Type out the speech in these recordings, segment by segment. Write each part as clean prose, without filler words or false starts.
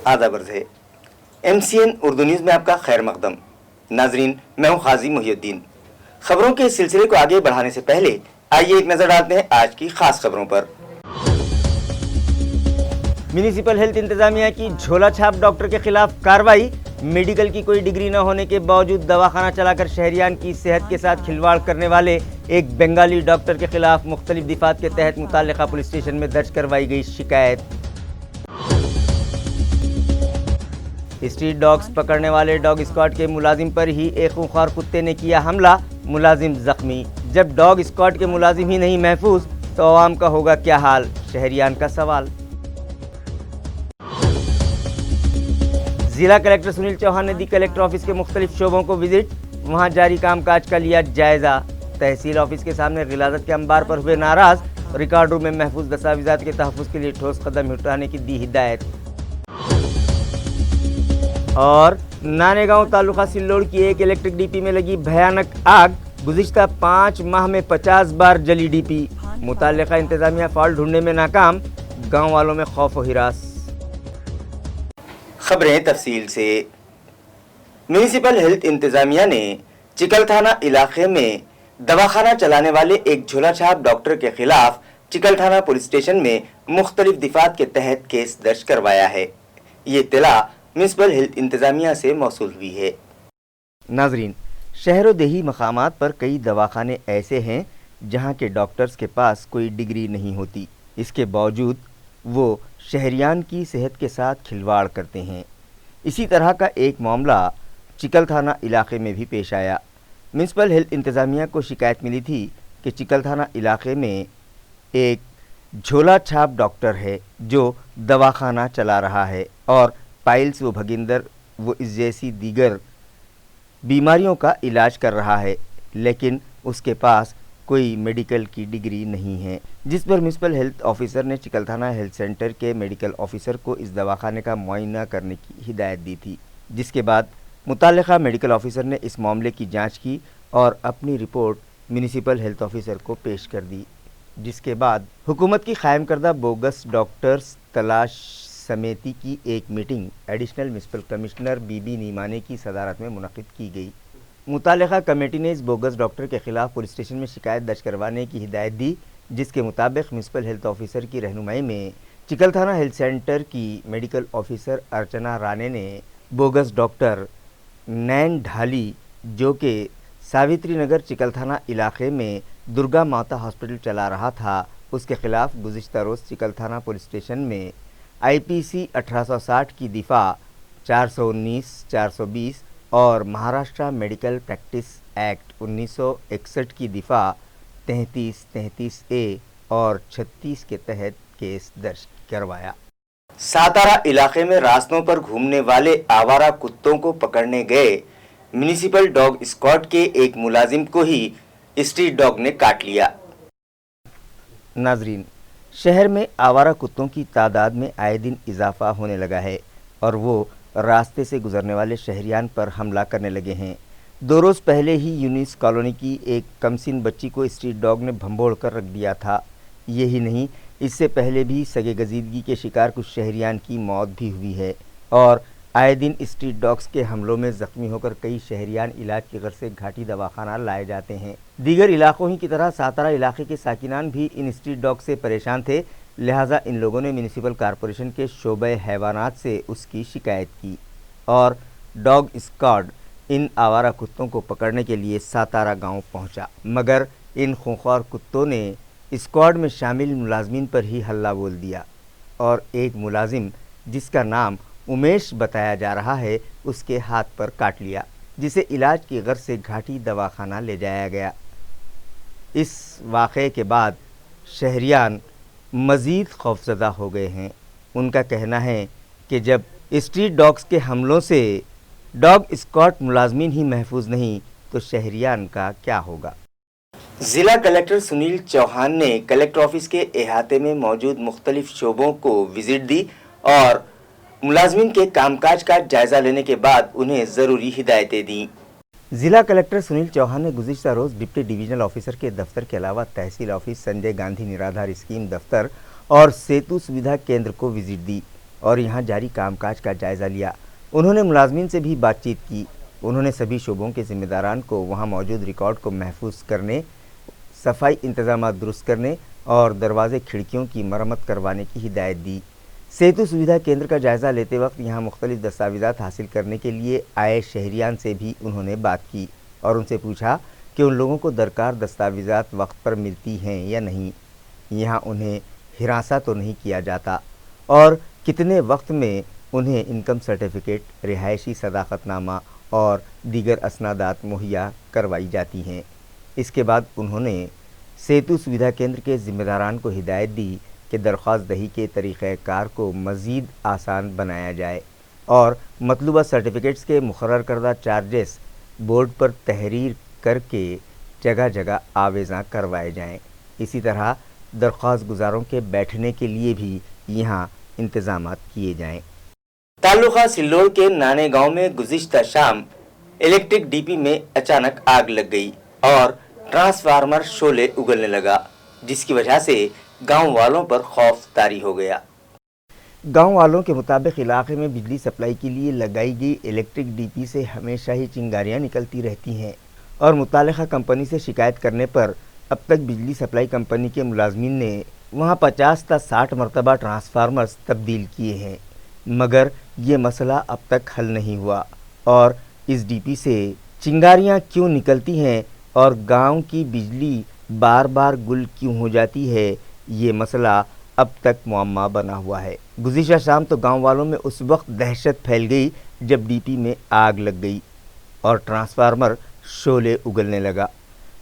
आदाब अर्ज़ है। MCN उर्दू न्यूज़ में आपका खैर मकदम। नाजरीन, मैं हूँ खाजी मुहिउद्दीन। खबरों के इस सिलसिले को आगे बढ़ाने से पहले आइए एक नज़र डालते हैं आज की खास खबरों पर। म्यूनिसिपल हेल्थ इंतजामिया की झोला छाप डॉक्टर के खिलाफ कार्रवाई। मेडिकल की कोई डिग्री न होने के बावजूद दवाखाना चलाकर शहरियान की सेहत के साथ खिलवाड़ करने वाले एक बंगाली डॉक्टर के खिलाफ मुख्तलिफ दिफात के तहत मुताल्लिका पुलिस स्टेशन में दर्ज करवाई गई शिकायत। स्ट्रीट डॉग्स पकड़ने वाले डॉग स्क्वाड के मुलाजिम पर ही एक खूंखार कुत्ते ने किया हमला, मुलाजिम जख्मी। जब डॉग स्क्वाड के मुलाजिम ही नहीं महफूज तो आवाम का होगा क्या हाल, शहरियान का सवाल। जिला कलेक्टर सुनील चौहान ने दी कलेक्टर ऑफिस के मुख्तलिफ शोबों को विजिट, वहां जारी कामकाज का लिया जायजा। तहसील ऑफिस के सामने गिलाजत के अंबार पर हुए नाराज, रिकॉर्ड रूम में महफूज दस्तावेजात के तहफ़्फ़ुज़ के लिए ठोस कदम उठाने की दी हिदायत। और नानेगांव तालुका सिल्लोड़ की एक इलेक्ट्रिक डीपी में लगी भयानक आग, गुज़िश्ता 5 माह में 50 बार जली डीपी। मुताल्लिका इंतजामिया फॉल्ट ढूंढने में नाकाम, गाँव वालों में खौफ व हिरास। खबरें तफसील से। म्यूनिसिपल हेल्थ इंतजामिया ने चिकल थाना इलाके में दवाखाना चलाने वाले एक झोला छाप डॉक्टर के खिलाफ चिकल थाना पुलिस स्टेशन में मुख्तलिफ दिफात के तहत केस दर्ज करवाया है। ये इत्तला म्यूनिसिपल हेल्थ इंतजामिया से मौसूल हुई है। नाजरीन, शहर व देही मकामात पर कई दवाखाने ऐसे हैं जहाँ के डॉक्टर्स के पास कोई डिग्री नहीं होती, इसके बावजूद वो शहरियान की सेहत के साथ खिलवाड़ करते हैं। इसी तरह का एक मामला चिकल थाना इलाके में भी पेश आया। म्यूनिसिपल हेल्थ इंतजामिया को शिकायत मिली थी कि चिकल थाना इलाके में एक झोला छाप डॉक्टर है जो दवाखाना चला रहा है और पाइल्स व भगिंदर वो इस जैसी दीगर बीमारियों का इलाज कर रहा है, लेकिन उसके पास कोई मेडिकल की डिग्री नहीं है, जिस पर म्यूनिसिपल हेल्थ ऑफिसर ने चिकल थाना हेल्थ सेंटर के मेडिकल ऑफिसर को इस दवाखाने का मुआयना करने की हिदायत दी थी। जिसके बाद मुताल्लिका मेडिकल ऑफिसर ने इस मामले की जांच की और अपनी रिपोर्ट म्यूनिसिपल हेल्थ ऑफिसर को पेश कर दी, जिसके बाद हुकूमत की कायम करदा बोगस डॉक्टर्स तलाश समिति की एक मीटिंग एडिशनल म्यूनिसिपल कमिश्नर बीबी नीमाने की सदारत में मुनक़िद की गई। मुताल्लिका कमेटी ने इस बोगस डॉक्टर के खिलाफ पुलिस स्टेशन में शिकायत दर्ज करवाने की हिदायत दी, जिसके मुताबिक म्यूनिसिपल हेल्थ ऑफिसर की रहनुमाई में चिकल थाना हेल्थ सेंटर की मेडिकल ऑफिसर अर्चना राणे ने बोगस डॉक्टर नैन ढाली, जो कि सावित्री नगर चिकल थाना इलाके में दुर्गा माता हॉस्पिटल चला रहा था, उसके खिलाफ गुज़िश्ता रोज़ चिकल थाना पुलिस स्टेशन में IPC 1860 की दिफा 419, 420 और महाराष्ट्र मेडिकल प्रैक्टिस एक्ट 1961 की दिफा 33, 33A और 36 के तहत केस दर्ज करवाया। सातारा इलाके में रास्तों पर घूमने वाले आवारा कुत्तों को पकड़ने गए म्यूनिसिपल डॉग स्क्वाड के एक मुलाजिम को ही स्ट्रीट डॉग ने काट लिया। नाजरीन, शहर में आवारा कुत्तों की तादाद में आए दिन इजाफा होने लगा है और वो रास्ते से गुजरने वाले शहरियान पर हमला करने लगे हैं। 2 रोज़ पहले ही यूनिस कॉलोनी की एक कमसिन बच्ची को स्ट्रीट डॉग ने भंबोड़ कर रख दिया था। यही नहीं, इससे पहले भी सगे गजीदगी के शिकार कुछ शहरियान की मौत भी हुई है और आए दिन स्ट्रीट डॉग्स के हमलों में ज़ख्मी होकर कई शहरियान इलाज की गर्ज से घाटी दवाखाना लाए जाते हैं। दीगर इलाकों ही की तरह सातारा इलाके के साकिनान भी इन स्ट्रीट डॉग से परेशान थे, लिहाजा इन लोगों ने म्यूनिसिपल कॉरपोरेशन के शोबे हैवानात से उसकी शिकायत की और डॉग स्क्वाड इन आवारा कुत्तों को पकड़ने के लिए सातारा गांव पहुंचा, मगर इन खूंखार कुत्तों ने स्क्वाड में शामिल मुलाजमीन पर ही हल्ला बोल दिया और एक मुलाजिम, जिसका नाम उमेश बताया जा रहा है, उसके हाथ पर काट लिया, जिसे इलाज की गर्ज से घाटी दवाखाना ले जाया गया। इस वाक़े के बाद शहरियान मज़ीद खौफज़दा हो गए हैं। उनका कहना है कि जब स्ट्रीट डॉग्स के हमलों से डॉग स्क्वाड मुलाजमीन ही महफूज नहीं तो शहरियान का क्या होगा। ज़िला कलेक्टर सुनील चौहान ने कलेक्टर ऑफिस के अहाते में मौजूद मुख्तलिफ शोबों को विजिट दी और मुलाजमीन के कामकाज का जायजा लेने के बाद उन्हें ज़रूरी हिदायतें दी। ज़िला कलेक्टर सुनील चौहान ने गुज़िश्ता रोज़ डिप्टी डिवीजनल ऑफिसर के दफ्तर के अलावा तहसील ऑफिस, संजय गांधी निराधार स्कीम दफ्तर और सेतु सुविधा केंद्र को विजिट दी और यहाँ जारी कामकाज का जायज़ा लिया। उन्होंने मुलाजमीन से भी बातचीत की। उन्होंने सभी शोबों के जिम्मेदारान को वहाँ मौजूद रिकॉर्ड को महफूज करने, सफाई इंतजाम दुरुस्त करने और दरवाजे खिड़कियों की मरम्मत करवाने की हिदायत दी। सेतु सुविधा केंद्र का जायज़ा लेते वक्त यहाँ मुख्तलिफ दस्तावेज़ात हासिल करने के लिए आए शहरियान से भी उन्होंने बात की और उनसे पूछा कि उन लोगों को दरकार दस्तावेज़ात वक्त पर मिलती हैं या नहीं, यहाँ उन्हें हिरासा तो नहीं किया जाता और कितने वक्त में उन्हें इनकम सर्टिफिकेट, रिहायशी सदाकतनामा और दीगर असनादात मुहैया करवाई जाती हैं। इसके बाद उन्होंने सेतु सुविधा केंद्र के ज़िम्मेदारान को हिदायत दी कि दरख्वास्त दही के तरीक़ाकार को मज़ीद आसान बनाया जाए और मतलूबा सर्टिफिकेट्स के मुकर्रर करदा चार्जेस बोर्ड पर तहरीर करके जगह जगह आवेज़ा करवाए जाएँ। इसी तरह दरख्वास्त गुजारों के बैठने के लिए भी यहाँ इंतज़ामात किए जाएँ। ताल्लुका सिल्लोड़ के नाने गांव में गुज़िश्ता शाम इलेक्ट्रिक डीपी में अचानक आग लग गई और ट्रांसफार्मर शोले उगलने लगा, जिसकी वजह से गांव वालों पर खौफ तारी हो गया। गांव वालों के मुताबिक इलाके में बिजली सप्लाई के लिए लगाई गई इलेक्ट्रिक डीपी से हमेशा ही चिंगारियां निकलती रहती हैं और मुतालिका कंपनी से शिकायत करने पर अब तक बिजली सप्लाई कंपनी के मुलाजमीन ने वहां 50 से 60 मरतबा ट्रांसफार्मर्स तब्दील किए हैं, मगर ये मसला अब तक हल नहीं हुआ और इस डीपी से चिंगारियां क्यों निकलती हैं और गांव की बिजली बार बार गुल क्यों हो जाती है, ये मसला अब तक मुअम्मा बना हुआ है। गुज़िश्ता शाम तो गांव वालों में उस वक्त दहशत फैल गई जब डीपी में आग लग गई और ट्रांसफार्मर शोले उगलने लगा।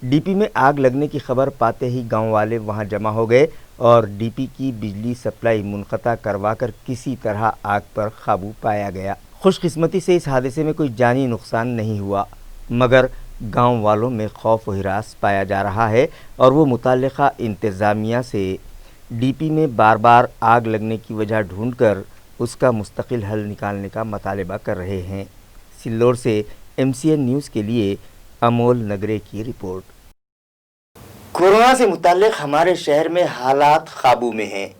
डीपी में आग लगने की खबर पाते ही गांव वाले वहां जमा हो गए और डीपी की बिजली सप्लाई मुनक़ता करवाकर किसी तरह आग पर काबू पाया गया। खुशकिस्मती से इस हादसे में कोई जानी नुकसान नहीं हुआ, मगर गांव वालों में खौफ व हिरास पाया जा रहा है और वो मुताल्लिका इंतज़ामिया से डीपी में बार बार आग लगने की वजह ढूंढकर उसका मुस्तकिल हल निकालने का मुतालबा कर रहे हैं। सिल्लोड़ से MCN न्यूज़ के लिए अमोल नगरे की रिपोर्ट। कोरोना से मुताल्लिक हमारे शहर में हालात काबू में हैं,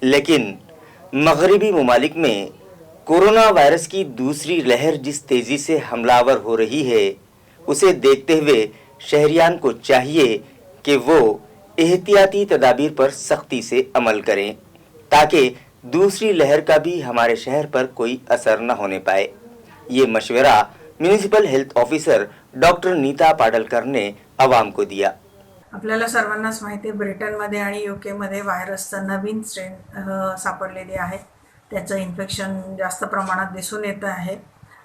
लेकिन मगरिबी मुमालिक में कोरोना वायरस की दूसरी लहर जिस तेज़ी से हमलावर हो रही है, उसे देखते हुए शहरियान को चाहिए कि वो एहतियाती तदाबीर पर सख्ती से अमल करें ताकि दूसरी लहर का भी हमारे शहर पर कोई असर न होने पाए। ये मशवरा municipal health officer doctor Nita Padalkar ने आवाम को दिया। आपल्याला सर्वांनाच माहिती आहे, ब्रिटनमध्ये आणि UK व्हायरसचा नवीन स्ट्रेन सापडलेली आहे। त्याचं इन्फेक्शन जास्त प्रमाणात दिसून येत आहे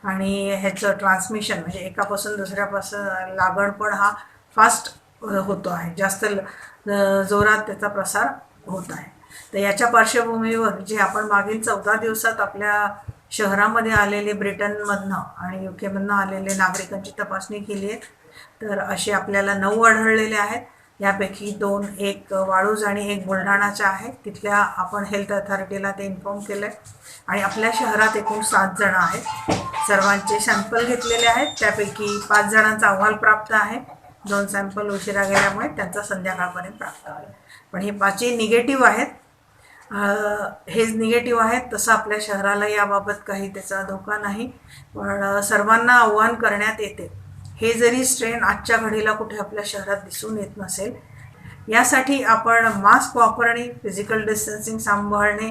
आणि ह्याचं ट्रान्समिशन म्हणजे एकापासून दुसऱ्यापासून लागण पण हा फास्ट होतो आहे, जास्त जोरात त्याचा प्रसार होत आहे। तर याच्या पार्श्वभूमीवर जे आपण मागील 14 दिवसात आपल्या शहरामध्ये आलेले ब्रिटनमधनं आणि UKमधनं आलेले नागरिकांची तपासणी केली आहे, तर असे आपल्याला 9 आढळलेले आहेत। यापैकी 2 एक वाळूज आणि एक बुलढाणाच्या आहेत। तिथल्या आपण हेल्थ अथॉरिटीला ते इन्फॉर्म केलं आहे आणि आपल्या शहरात एकूण 7 जण आहेत। सर्वांचे सॅम्पल घेतलेले आहेत, त्यापैकी 5 जणांचा अहवाल प्राप्त आहे। 2 सॅम्पल उशिरा गेल्यामुळे त्यांचा संध्याकाळपर्यंत प्राप्त आहे, पण हे 5ही निगेटिव्ह आहेत। हे निगेटिव्ह आहेत, तसं आपल्या शहराला याबाबत काही त्याचा धोका नाही, पण सर्वांना आव्हान करण्यात येते, हे जरी स्ट्रेन आजच्या घडीला कुठे आपल्या शहरात दिसून येत नसेल, यासाठी आपण मास्क वापरणे, फिजिकल डिस्टन्सिंग सांभाळणे,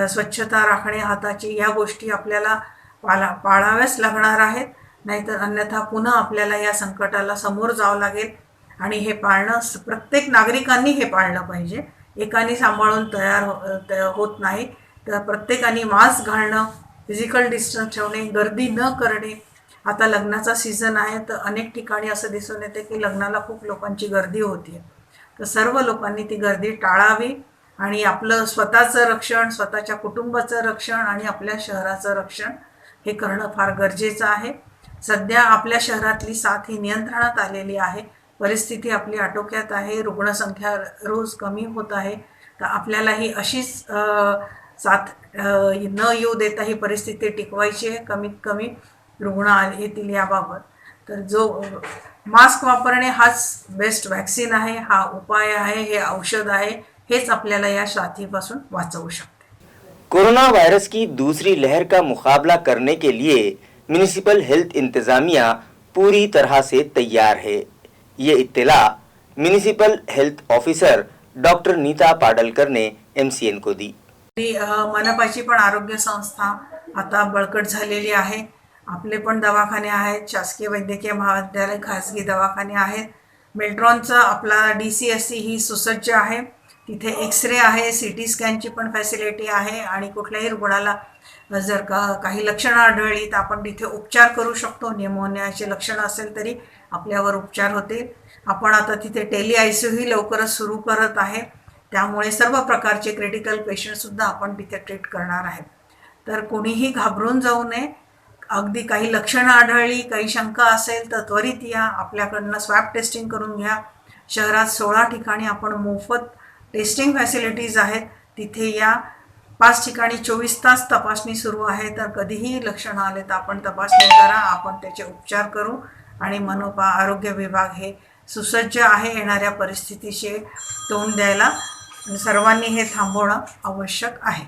स्वच्छता राखणे हाताची, या गोष्टी आपल्याला पाळाव्याच लागणार आहेत। नाहीतर अन्यथा पुन्हा आपल्याला या संकटाला समोर जावं लागेल आणि हे पाळणं प्रत्येक नागरिकांनी हे पाळलं पाहिजे। एकाने सांभाळून होत नाही, तर प्रत्येकाने मास्क घालणं, फिजिकल डिस्टन्स ठेवणे, गर्दी न करणे। आता लग्नाचा सीझन आहे, तर अनेक ठिकाणी असं दिसून येते की लग्नाला खूप लोकांची गर्दी होती, तर सर्व लोकांनी ती गर्दी टाळावी आणि आपलं स्वतःचं रक्षण, स्वतःच्या कुटुंबाचं रक्षण आणि आपल्या शहराचं रक्षण हे करणं फार गरजेचं आहे। सध्या आपल्या शहरातली साथ ही नियंत्रणात आलेली आहे, परिस्थिती आपली आटोक्यात आहे, रुग्णसंख्या रोज कमी होत आहे, तर आपल्याला ही अशीच साथ न येऊ देता ही परिस्थिती टिकवायची आहे। कमीत कमी रुग्ण येतील याबाबत, तर जो मास्क वापरणे हाच बेस्ट वॅक्सिन आहे, हा उपाय आहे, हे औषध आहे, हेच आपल्याला या साथीपासून वाचवू शकते। कोरोना वायरस की दूसरी लहर का मुकाबला करने के लिए म्यूनिसिपल हेल्थ इंतजामिया पूरी तरह से तैयार है। ये इत्तला municipal health officer doctor Nita Padalkar ने MCN को दी। मनपाची पण आरोग्य संस्था आता बळकट झालेली आहे। आपले पण दवाखाने आहेत, शासकीय वैद्यकीय महाविद्यालय, खासगी दवाखाने आहेत। मेल्ट्रॉनचा आपला DCSC ही सुसज्ज आहे। तिथे एक्सरे आहे, CT स्कॅनची पण फॅसिलिटी आहे आणि कुठल्याही रुग्णाला जर काही लक्षणं आढळली तर आपण तिथे उपचार करू शकतो। निमोनियाचे लक्षणं असेल तरी आपल्यावर उपचार होतील। आपण आता तिथे टेली ICU ही लवकरच सुरू करत आहे, त्यामुळे सर्व प्रकारचे क्रिटिकल पेशंटसुद्धा आपण तिथे ट्रीट करणार आहे। तर कोणीही घाबरून जाऊ नये। अगदी काही लक्षणं आढळली, काही शंका असेल तर त्वरित या, आपल्याकडनं स्वॅब टेस्टिंग करून घ्या। शहरात 16 ठिकाणी आपण मोफत टेस्टिंग फॅसिलिटीज आहेत, तिथे या। 5 ठिकाणी 24 तास तपासणी सुरू आहे, तर कधीही लक्षणं आले तर आपण तपासणी करा, आपण त्याचे उपचार करू। आणि मनपा आरोग्य विभाग हे सुसज्ज आहे येणाऱ्या परिस्थितीशी तोंड द्यायला। सर्वांनी हे थांबवणं आवश्यक आहे।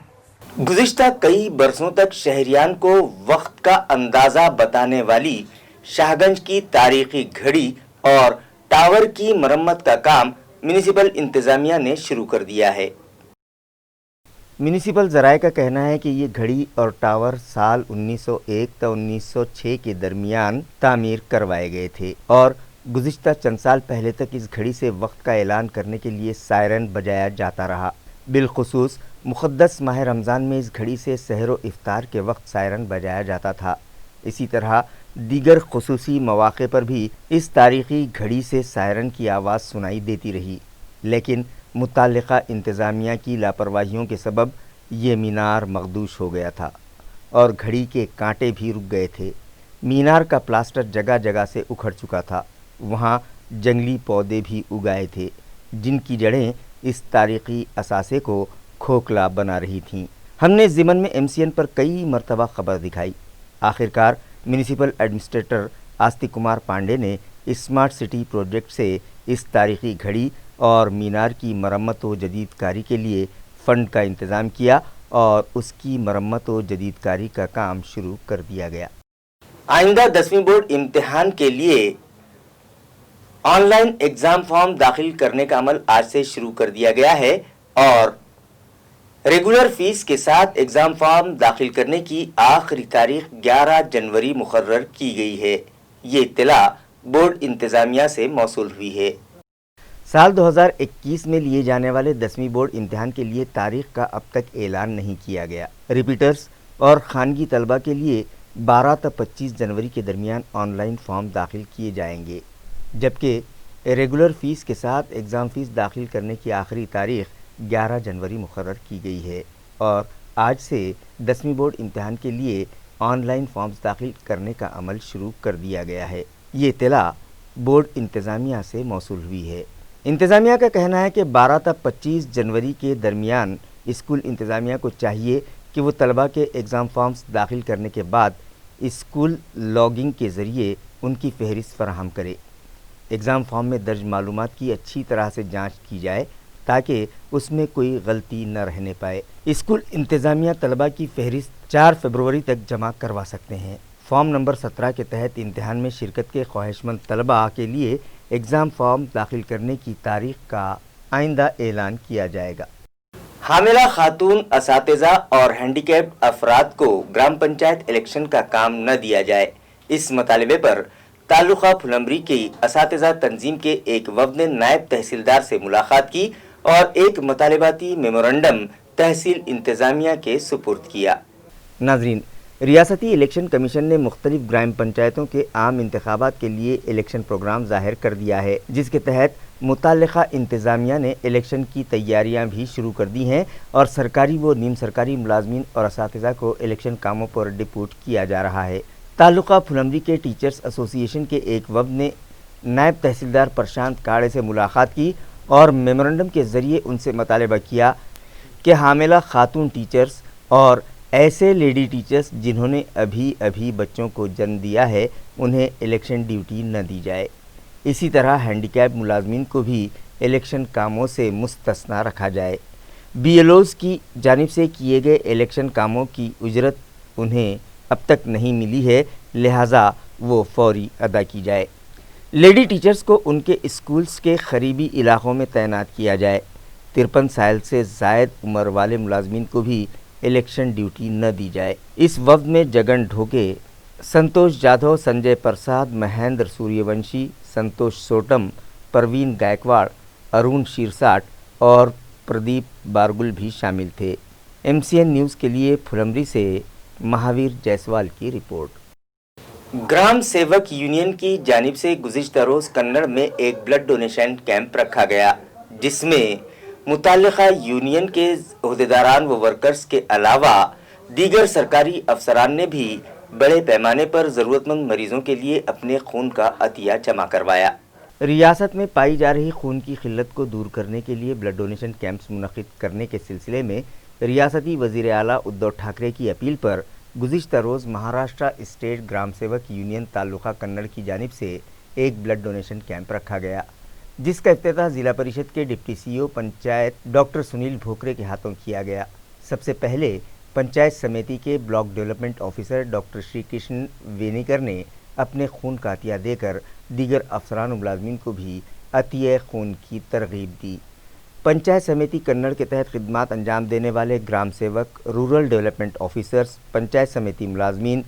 गुज़िश्ता कई बरसों तक शहरियान को वक्त का अंदाज़ा बताने वाली शाहगंज की तारीखी घड़ी और टावर की मरम्मत का काम म्यूनिसिपल इंतज़ामिया ने शुरू कर दिया है। म्यूनिसिपल ज़राए का कहना है कि ये घड़ी और टावर साल 1901 तो 1906 के दरमियान तामीर करवाए गए थे और गुज़िश्ता चंद साल पहले तक इस घड़ी से वक्त का ऐलान करने के लिए सायरन बजाया जाता रहा। बिलखुसूस मुक़द्दस माह रमज़ान में इस घड़ी से सहर व इफ्तार के वक्त सायरन बजाया जाता था। इसी तरह दीगर खुसूसी मौक़े पर भी इस तारीख़ी घड़ी से सायरन की आवाज़ सुनाई देती रही, लेकिन मुतल्लिक़ा इंतज़ामिया की लापरवाहियों के सबब ये मीनार मखदूश हो गया था और घड़ी के कांटे भी रुक गए थे। मीनार का प्लास्टर जगह जगह से उखड़ चुका था, वहाँ जंगली पौधे भी उगाए थे जिनकी जड़ें इस तारीख़ी असासे को खोखला बना रही थीं। हमने ज़िमन में MCN पर कई मरतबा खबर दिखाई। आखिरकार म्यूनिसिपल एडमिनिस्ट्रेटर आस्तिक कुमार पांडे ने स्मार्ट सिटी प्रोजेक्ट से इस तारीख़ी घड़ी और मीनार की मरम्मत व जदीदकारी के लिए फ़ंड का इंतज़ाम किया और उसकी मरम्मत व जदीदकारी का काम शुरू कर दिया गया। आइंदा 10वीं बोर्ड इम्तिहान के लिए ऑनलाइन एग्ज़ाम फॉर्म दाखिल करने का अमल आज से शुरू कर दिया गया है और रेगुलर फीस के साथ एग्ज़ाम फॉर्म दाखिल करने की आखिरी तारीख 11 जनवरी मुकर्रर की गई है। ये इत्तला बोर्ड इंतज़ामिया से मौसूल हुई है। साल 2021 में लिए जाने वाले 10वीं बोर्ड इम्तिहान के लिए तारीख का अब तक ऐलान नहीं किया गया। रिपीटर्स और खानगी तलबा के लिए 12 से 25 जनवरी के दरमियान ऑनलाइन फॉर्म दाखिल किए जाएंगे, जबकि रेगुलर फ़ीस के साथ एग्ज़ाम फ़ीस दाखिल करने की आखिरी तारीख 11 जनवरी मुकर्रर की गई है और आज से 10वीं बोर्ड इम्तिहान के लिए ऑनलाइन फॉर्म्स दाखिल करने का अमल शुरू कर दिया गया है। ये इत्तला बोर्ड इंतज़ामिया से मौसूल हुई है। इंतज़ामिया का कहना है कि 12 से 25 जनवरी के दरमियान स्कूल इंतज़ामिया को चाहिए कि वो तलबा के एग्ज़ाम फॉर्म्स दाखिल करने के बाद स्कूल लॉगिंग के ज़रिए उनकी फ़हरिस्त फराहम करे। एग्ज़ाम फॉर्म में दर्ज मालूमात की अच्छी तरह से जांच की जाए ताकि उसमें कोई गलती न रहने पाए। स्कूल इंतज़ामिया तलबा की फ़हरिस्त 4 फरवरी तक जमा करवा सकते हैं। फॉर्म नंबर 17 के तहत इम्तिहान में शिरकत के ख्वाहिशमंद तलबा के लिए एग्ज़ाम फॉर्म दाखिल करने की तारीख का आइंदा ऐलान किया जाएगा। हामिला खातून असातिज़ा और हैंडीकैप्ड अफराद को ग्राम पंचायत इलेक्शन का काम न दिया जाए, इस मतालबे पर तालुका फुलंबरी की असातिज़ा तंजीम के एक वफ़द ने नायब तहसीलदार से मुलाकात की और एक मतालबाती मेमोरेंडम तहसील इंतज़ामिया के सुपुर्द किया। नाज़रीन, रियासती इलेक्शन कमीशन ने मुख्तलिफ ग्राम पंचायतों के आम इंतखाबात के लिए इलेक्शन प्रोग्राम ज़ाहिर कर दिया है, जिसके तहत मुतल्लिक़ा इंतज़ामिया ने इलेक्शन की तैयारियां भी शुरू कर दी हैं और सरकारी व नीम सरकारी मुलाजमीन और असातिज़ा को इलेक्शन कामों पर डिप्यूट किया जा रहा है। तालुका फुलंबरी के टीचर्स एसोसिएशन के एक वफ़द ने नायब तहसीलदार प्रशांत काड़े से मुलाकात की और मेमोरेंडम के ज़रिए उनसे मुतालबा किया कि हामिला खातून टीचर्स और ऐसे लेडी टीचर्स जिन्होंने अभी अभी बच्चों को जन्म दिया है उन्हें इलेक्शन ड्यूटी न दी जाए। इसी तरह हैंडीकैप मुलाजमीन को भी इलेक्शन कामों से मुस्तस्ना रखा जाए। BLOs की जानिब से किए गए इलेक्शन कामों की उजरत उन्हें अब तक नहीं मिली है, लिहाजा वो फौरी अदा की जाए। लेडी टीचर्स को उनके स्कूल्स के करीबी इलाकों में तैनात किया जाए। 53 साल से ज़ायद उम्र वाले मुलाजमीन को भी इलेक्शन ड्यूटी न दी जाए। इस वक्त में जगन ढोके, संतोष जाधव, संजय प्रसाद, महेंद्र सूर्यवंशी, संतोष सोटम, परवीन गायकवाड़, अरुण शिरसाट और प्रदीप बारगुल भी शामिल थे। MCN न्यूज़ के लिए फुलमरी से महावीर जायसवाल की रिपोर्ट। ग्राम सेवक यूनियन की जानिब से गुज़िश्ता रोज़ कन्नड़ में एक ब्लड डोनेशन कैंप रखा गया, जिसमें मुताल्लिका यूनियन के अहदेदारान व वर्कर्स के अलावा दीगर सरकारी अफसरान ने भी बड़े पैमाने पर ज़रूरतमंद मरीजों के लिए अपने खून का अतिया जमा करवाया। रियासत में पाई जा रही खून की किल्लत को दूर करने के लिए ब्लड डोनेशन कैंप्स मुनक़िद करने के सिलसिले में रियासती वज़ीर आला उद्धव ठाकरे की अपील पर गुज़िश्ता रोज़ महाराष्ट्र स्टेट ग्राम सेवक यूनियन तालुका कन्नड़ की जानिब से एक ब्लड डोनेशन कैंप रखा गया, जिसका इफ्तिताह ज़िला परिषद के deputy CEO panchayat doctor Sunil Bhokare के हाथों किया गया। सबसे पहले पंचायत समिति के block development officer doctor Shri Krishna Venikar ने अपने खून का अतिया देकर दीगर अफसरान मुलाजमीन को भी अतिया खून की तरगीब दी। पंचायत समिति कन्नड़ के तहत खिदमात अंजाम देने वाले ग्राम सेवक, रूरल डेवलपमेंट ऑफिसर्स, पंचायत समिति मुलाजमीन,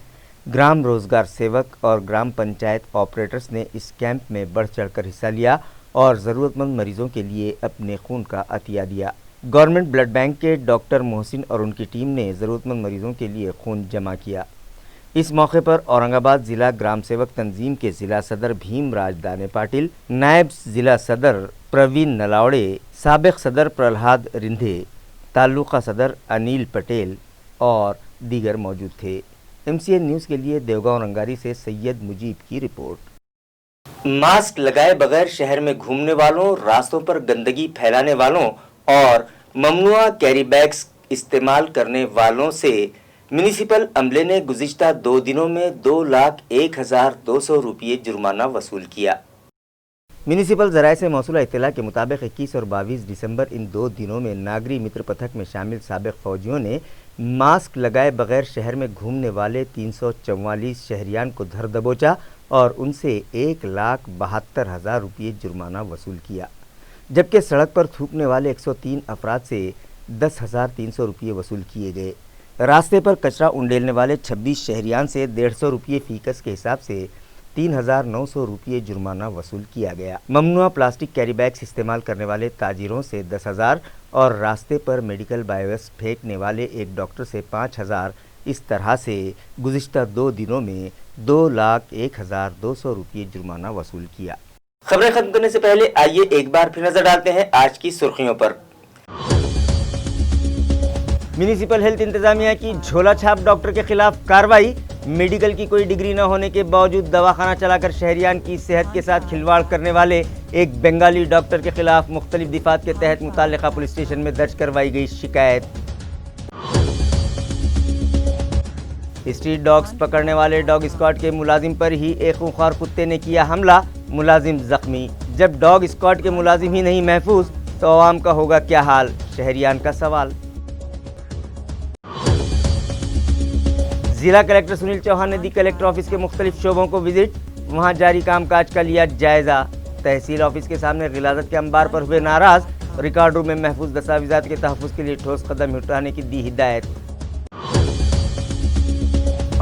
ग्राम रोजगार सेवक और ग्राम पंचायत ऑपरेटर्स ने इस कैंप में बढ़ चढ़ कर हिस्सा लिया और ज़रूरतमंद मरीजों के लिए अपने खून का अतिया दिया। गवर्नमेंट ब्लड बैंक के डॉक्टर मोहसिन और उनकी टीम ने ज़रूरतमंद मरीजों के लिए खून जमा किया। इस मौके पर औरंगाबाद ज़िला ग्राम सेवक तंजीम के ज़िला सदर भीमराज दाने पाटिल, नायब ज़िला सदर प्रवीण नलावड़े, साबिक सदर प्रहलाद रिंधे, तालुका सदर अनिल पटेल और दीगर मौजूद थे। MCN न्यूज़ के लिए देवगांव रंगारी से सैयद मुजीब की रिपोर्ट। मास्क लगाए बगैर शहर में घूमने वालों, रास्तों पर गंदगी फैलाने वालों और ममनुआ कैरी बैग्स इस्तेमाल करने वालों से म्यूनिसिपल अमले ने गुज़िश्ता 2 दिनों में 2,01,200 रुपये जुर्माना वसूल किया। म्यूनिसिपल ज़राए से मौसूला इत्तला के मुताबिक 21 और 22 दिसंबर इन 2 दिनों में नागरी मित्र पथक में शामिल साबिक फौजियों ने मास्क लगाए बगैर शहर में घूमने वाले 344 शहरियान को धर दबोचा और उनसे 1,72,000 रुपये जुर्माना वसूल किया, जबकि सड़क पर थूकने वाले 103 अफराद से 10,300 रुपये वसूल किए गए। रास्ते पर कचरा उंडेलने वाले 26 शहरियान से 150 रुपये फीकस के हिसाब से 3,900 रुपये जुर्माना वसूल किया गया। ममनुआ प्लास्टिक कैरी बैग्स इस्तेमाल करने वाले ताजिरों से 10,000 और रास्ते पर मेडिकल बायोवेस्ट फेंकने वाले एक डॉक्टर से 5,000। इस तरह से गुज़िश्ता 2 दिनों में 2,01,200 रुपये जुर्माना वसूल किया। खबरें खत्म करने से पहले आइए एक बार फिर नजर डालते हैं आज की सुर्खियों पर। म्यूनिसिपल हेल्थ इंतजामिया की झोला छाप डॉक्टर के खिलाफ कार्रवाई। मेडिकल की कोई डिग्री न होने के बावजूद दवाखाना चलाकर शहरियान की सेहत के साथ खिलवाड़ करने वाले एक बंगाली डॉक्टर के खिलाफ मुख्तलिफ दिफात के तहत मुताल्लिका पुलिस स्टेशन में दर्ज करवाई गई शिकायत। स्ट्रीट डॉग्स पकड़ने वाले डॉग स्क्वाड के मुलाजिम पर ही एक खूंखार कुत्ते ने किया हमला, मुलाजिम जख्मी। जब डॉग स्क्वाड के मुलाजिम ही नहीं महफूज तो आवाम का होगा क्या हाल, शहरियान का सवाल। जिला कलेक्टर सुनील चौहान ने दी कलेक्टर ऑफिस के मुख्तलिफ शोबों को विजिट, वहां जारी कामकाज का लिया जायजा। तहसील ऑफिस के सामने गिलाजत के अंबार पर हुए नाराज, रिकॉर्ड रूम में महफूज दस्तावेजात के तहफ़्फ़ुज़ के लिए ठोस कदम उठाने की दी हिदायत।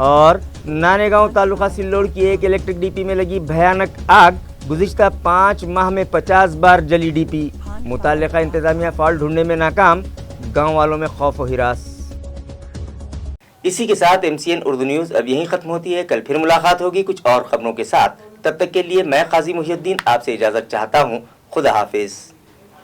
और नानेगांव तालुका सिल्लोड़ की एक इलेक्ट्रिक डीपी में लगी भयानक आग, गुज़िश्ता 5 माह में 50 बार जली डीपी। मुताल्लिका इंतजामिया फॉल्ट ढूंढने में नाकाम, गाँव वालों में खौफ व हिरास। इसी के साथ MCN उर्दू न्यूज़ अब यहीं ख़त्म होती है। कल फिर मुलाकात होगी कुछ और खबरों के साथ। तब तक के लिए मैं काजी मुहिउद्दीन आपसे इजाज़त चाहता हूँ। खुदा हाफिज़।